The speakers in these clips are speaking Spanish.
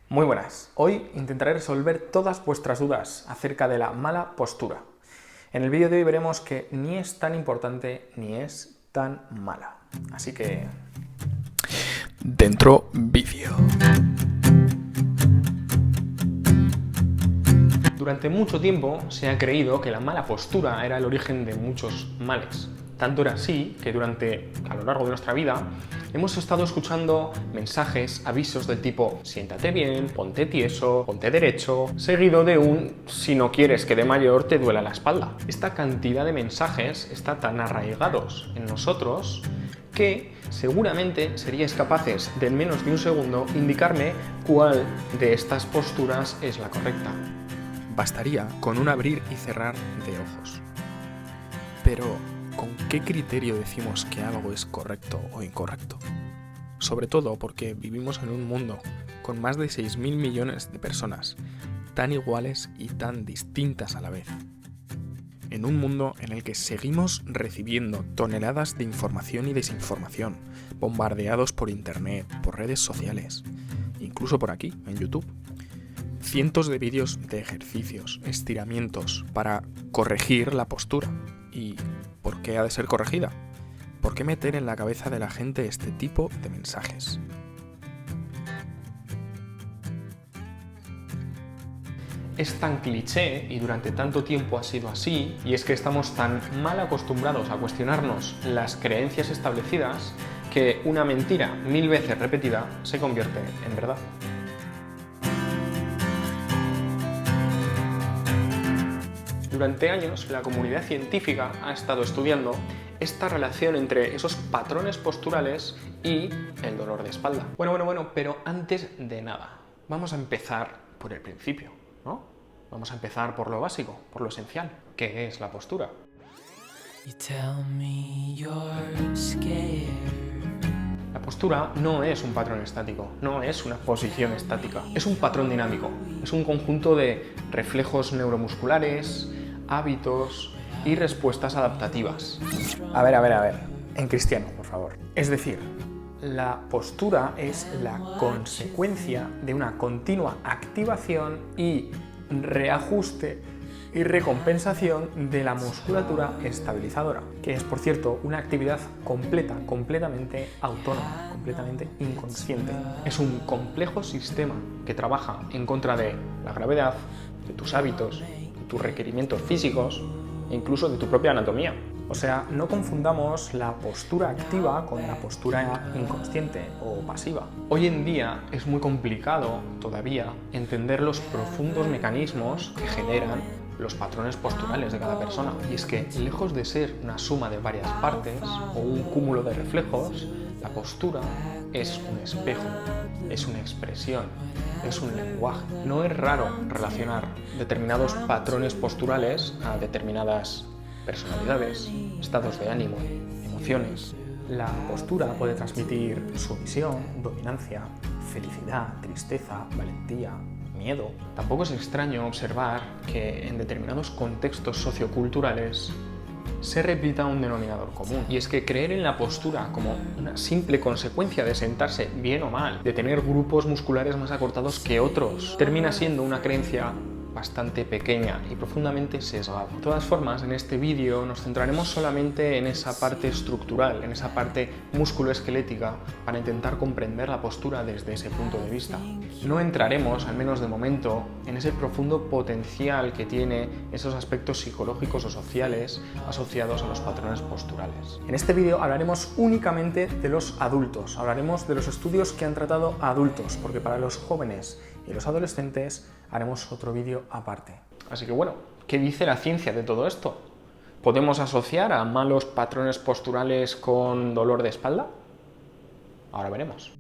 Muy buenas, hoy intentaré resolver todas vuestras dudas acerca de la mala postura. En el vídeo de hoy veremos que ni es tan importante ni es tan mala. Así que... dentro vídeo. Durante mucho tiempo se ha creído que la mala postura era el origen de muchos males. Tanto era así que a lo largo de nuestra vida, hemos estado escuchando mensajes, avisos del tipo siéntate bien, ponte tieso, ponte derecho, seguido de un si no quieres que de mayor te duela la espalda. Esta cantidad de mensajes está tan arraigados en nosotros que seguramente seríais capaces de en menos de un segundo indicarme cuál de estas posturas es la correcta. Bastaría con un abrir y cerrar de ojos. Pero, ¿con qué criterio decimos que algo es correcto o incorrecto? Sobre todo porque vivimos en un mundo con más de 6.000 millones de personas, tan iguales y tan distintas a la vez. En un mundo en el que seguimos recibiendo toneladas de información y desinformación, bombardeados por internet, por redes sociales, incluso por aquí, en YouTube. Cientos de vídeos de ejercicios, estiramientos para corregir la postura. ¿Y por qué ha de ser corregida? ¿Por qué meter en la cabeza de la gente este tipo de mensajes? Es tan cliché y durante tanto tiempo ha sido así, y es que estamos tan mal acostumbrados a cuestionarnos las creencias establecidas que una mentira 1000 veces repetida se convierte en verdad. Durante años, la comunidad científica ha estado estudiando esta relación entre esos patrones posturales y el dolor de espalda. Bueno, pero antes de nada, vamos a empezar por el principio, ¿no? Vamos a empezar por lo básico, por lo esencial. ¿Qué es la postura? La postura no es un patrón estático, no es una posición estática, es un patrón dinámico, es un conjunto de reflejos neuromusculares, hábitos y respuestas adaptativas. A ver, en cristiano, por favor. Es decir, la postura es la consecuencia de una continua activación y reajuste y recompensación de la musculatura estabilizadora, que es, por cierto, una actividad completamente autónoma, completamente inconsciente. Es un complejo sistema que trabaja en contra de la gravedad, de tus hábitos, tus requerimientos físicos e incluso de tu propia anatomía. O sea, no confundamos la postura activa con la postura inconsciente o pasiva. Hoy en día es muy complicado todavía entender los profundos mecanismos que generan los patrones posturales de cada persona. Y es que, lejos de ser una suma de varias partes o un cúmulo de reflejos, la postura es un espejo, es una expresión, es un lenguaje. No es raro relacionar determinados patrones posturales a determinadas personalidades, estados de ánimo, emociones. La postura puede transmitir sumisión, dominancia, felicidad, tristeza, valentía, miedo. Tampoco es extraño observar que en determinados contextos socioculturales se repita un denominador común, y es que creer en la postura como una simple consecuencia de sentarse bien o mal, de tener grupos musculares más acortados que otros, termina siendo una creencia bastante pequeña y profundamente sesgada. De todas formas, en este vídeo nos centraremos solamente en esa parte estructural, en esa parte musculoesquelética, para intentar comprender la postura desde ese punto de vista. No entraremos, al menos de momento, en ese profundo potencial que tiene esos aspectos psicológicos o sociales asociados a los patrones posturales. En este vídeo hablaremos únicamente de los adultos, hablaremos de los estudios que han tratado a adultos, porque para los jóvenes y los adolescentes haremos otro vídeo aparte. Así que bueno, ¿qué dice la ciencia de todo esto? ¿Podemos asociar a malos patrones posturales con dolor de espalda? Ahora veremos.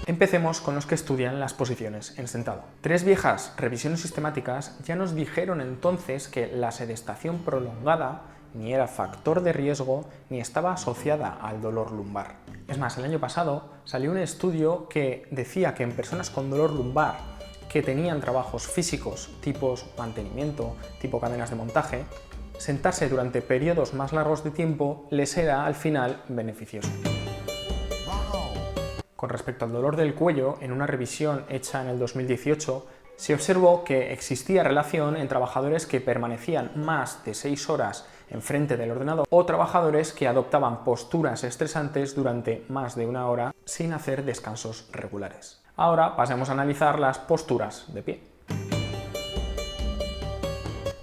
Empecemos con los que estudian las posiciones en sentado. 3 viejas revisiones sistemáticas ya nos dijeron entonces que la sedestación prolongada ni era factor de riesgo ni estaba asociada al dolor lumbar. Es más, el año pasado salió un estudio que decía que en personas con dolor lumbar que tenían trabajos físicos tipo mantenimiento, tipo cadenas de montaje, sentarse durante periodos más largos de tiempo les era al final beneficioso. Con respecto al dolor del cuello, en una revisión hecha en el 2018, se observó que existía relación en trabajadores que permanecían más de 6 horas enfrente del ordenador o trabajadores que adoptaban posturas estresantes durante más de 1 hora sin hacer descansos regulares. Ahora pasemos a analizar las posturas de pie.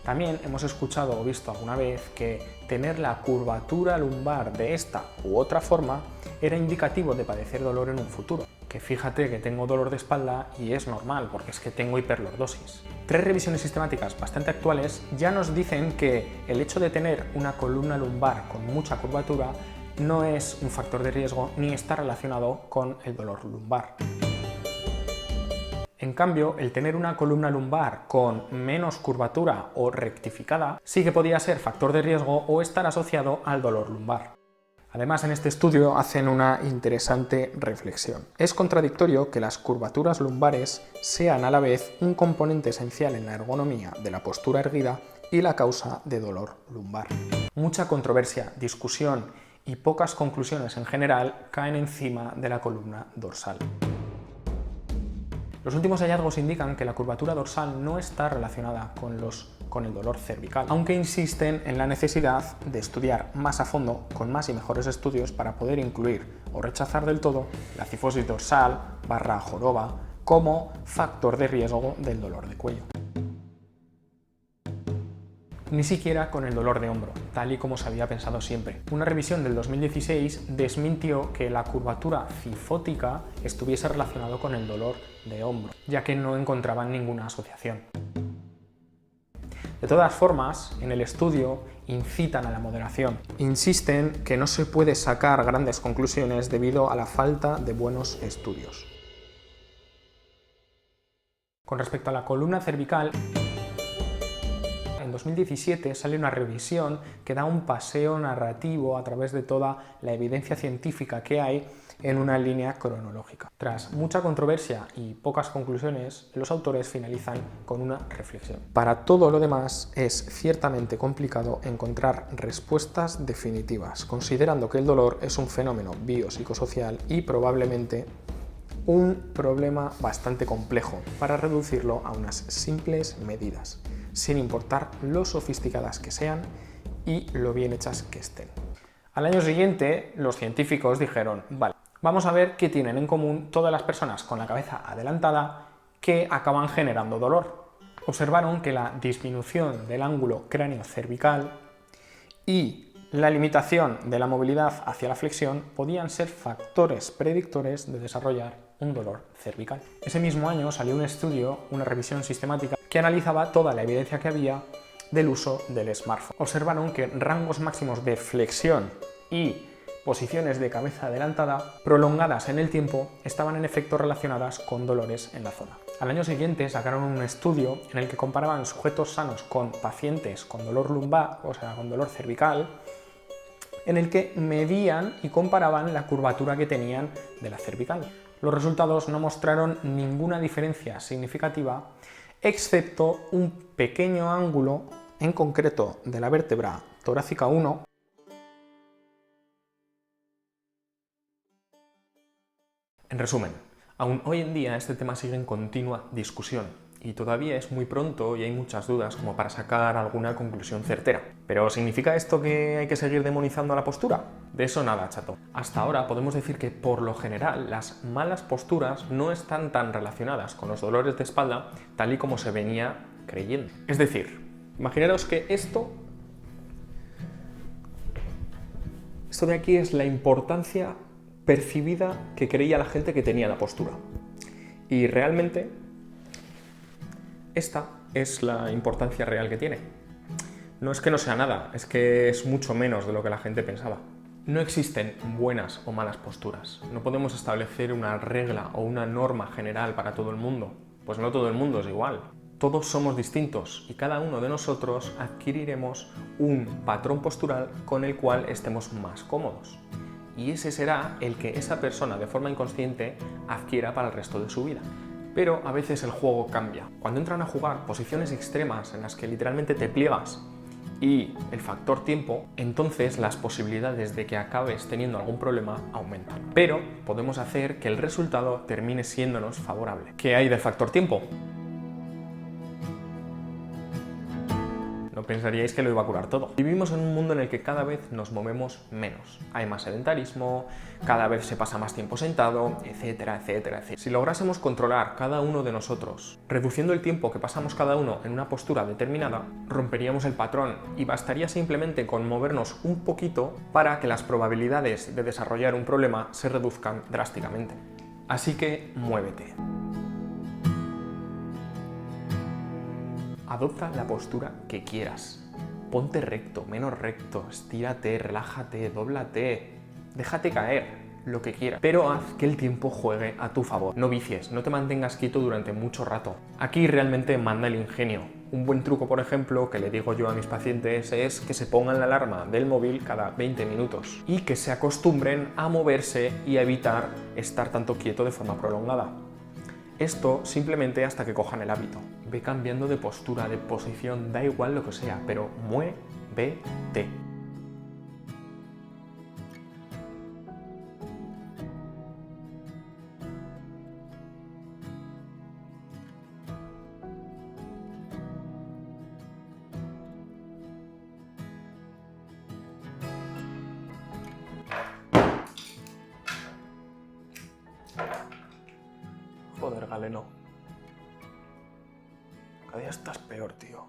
También hemos escuchado o visto alguna vez que tener la curvatura lumbar de esta u otra forma era indicativo de padecer dolor en un futuro. Que fíjate que tengo dolor de espalda y es normal porque es que tengo hiperlordosis. 3 revisiones sistemáticas bastante actuales ya nos dicen que el hecho de tener una columna lumbar con mucha curvatura no es un factor de riesgo ni está relacionado con el dolor lumbar. En cambio, el tener una columna lumbar con menos curvatura o rectificada sí que podía ser factor de riesgo o estar asociado al dolor lumbar. Además, en este estudio hacen una interesante reflexión. Es contradictorio que las curvaturas lumbares sean a la vez un componente esencial en la ergonomía de la postura erguida y la causa de dolor lumbar. Mucha controversia, discusión y pocas conclusiones en general caen encima de la columna dorsal. Los últimos hallazgos indican que la curvatura dorsal no está relacionada con el dolor cervical, aunque insisten en la necesidad de estudiar más a fondo, con más y mejores estudios, para poder incluir o rechazar del todo la cifosis dorsal / joroba como factor de riesgo del dolor de cuello. Ni siquiera con el dolor de hombro, tal y como se había pensado siempre. Una revisión del 2016 desmintió que la curvatura cifótica estuviese relacionado con el dolor de hombro, ya que no encontraban ninguna asociación. De todas formas, en el estudio incitan a la moderación. Insisten que no se puede sacar grandes conclusiones debido a la falta de buenos estudios. Con respecto a la columna cervical, en 2017 sale una revisión que da un paseo narrativo a través de toda la evidencia científica que hay en una línea cronológica. Tras mucha controversia y pocas conclusiones, los autores finalizan con una reflexión. Para todo lo demás es ciertamente complicado encontrar respuestas definitivas, considerando que el dolor es un fenómeno biopsicosocial y probablemente un problema bastante complejo para reducirlo a unas simples medidas, sin importar lo sofisticadas que sean y lo bien hechas que estén. Al año siguiente, los científicos dijeron, vale, vamos a ver qué tienen en común todas las personas con la cabeza adelantada que acaban generando dolor. Observaron que la disminución del ángulo cráneo-cervical y la limitación de la movilidad hacia la flexión podían ser factores predictores de desarrollar un dolor cervical. Ese mismo año salió un estudio, una revisión sistemática, que analizaba toda la evidencia que había del uso del smartphone. Observaron que rangos máximos de flexión y posiciones de cabeza adelantada prolongadas en el tiempo estaban en efecto relacionadas con dolores en la zona. Al año siguiente sacaron un estudio en el que comparaban sujetos sanos con pacientes con dolor lumbar, o sea, con dolor cervical, en el que medían y comparaban la curvatura que tenían de la cervical. Los resultados no mostraron ninguna diferencia significativa, excepto un pequeño ángulo, en concreto de la vértebra torácica 1, En resumen, aún hoy en día este tema sigue en continua discusión y todavía es muy pronto y hay muchas dudas como para sacar alguna conclusión certera. ¿Pero significa esto que hay que seguir demonizando a la postura? De eso nada, chato. Hasta ahora podemos decir que por lo general las malas posturas no están tan relacionadas con los dolores de espalda tal y como se venía creyendo. Es decir, imaginaros que esto de aquí es la importancia percibida que creía la gente que tenía la postura. Y realmente esta es la importancia real que tiene. No es que no sea nada, es que es mucho menos de lo que la gente pensaba. No existen buenas o malas posturas. No podemos establecer una regla o una norma general para todo el mundo. Pues no todo el mundo es igual. Todos somos distintos y cada uno de nosotros adquiriremos un patrón postural con el cual estemos más cómodos. Y ese será el que esa persona de forma inconsciente adquiera para el resto de su vida. Pero a veces el juego cambia. Cuando entran a jugar posiciones extremas en las que literalmente te pliegas y el factor tiempo, entonces las posibilidades de que acabes teniendo algún problema aumentan. Pero podemos hacer que el resultado termine siéndonos favorable. ¿Qué hay del factor tiempo? No pensaríais que lo iba a curar todo. Vivimos en un mundo en el que cada vez nos movemos menos. Hay más sedentarismo, cada vez se pasa más tiempo sentado, etcétera, etcétera, etcétera. Si lográsemos controlar cada uno de nosotros, reduciendo el tiempo que pasamos cada uno en una postura determinada, romperíamos el patrón y bastaría simplemente con movernos un poquito para que las probabilidades de desarrollar un problema se reduzcan drásticamente. Así que muévete. Adopta la postura que quieras. Ponte recto, menos recto, estírate, relájate, dóblate, déjate caer, lo que quieras. Pero haz que el tiempo juegue a tu favor. No vicies, no te mantengas quieto durante mucho rato. Aquí realmente manda el ingenio. Un buen truco, por ejemplo, que le digo yo a mis pacientes es que se pongan la alarma del móvil cada 20 minutos y que se acostumbren a moverse y a evitar estar tanto quieto de forma prolongada. Esto simplemente hasta que cojan el hábito. Ve cambiando de postura, de posición, da igual lo que sea, pero muévete. Joder, Galeno. Cada día estás peor, tío.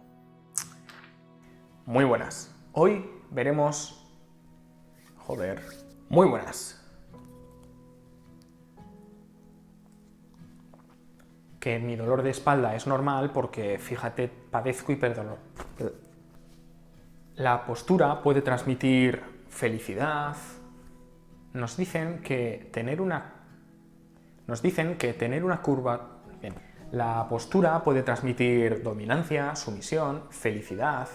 Muy buenas. Hoy veremos... Joder. Muy buenas. Que mi dolor de espalda es normal porque, fíjate, padezco hiperdolor. La postura puede transmitir felicidad. Nos dicen que tener una curva... Bien. La postura puede transmitir dominancia, sumisión, felicidad,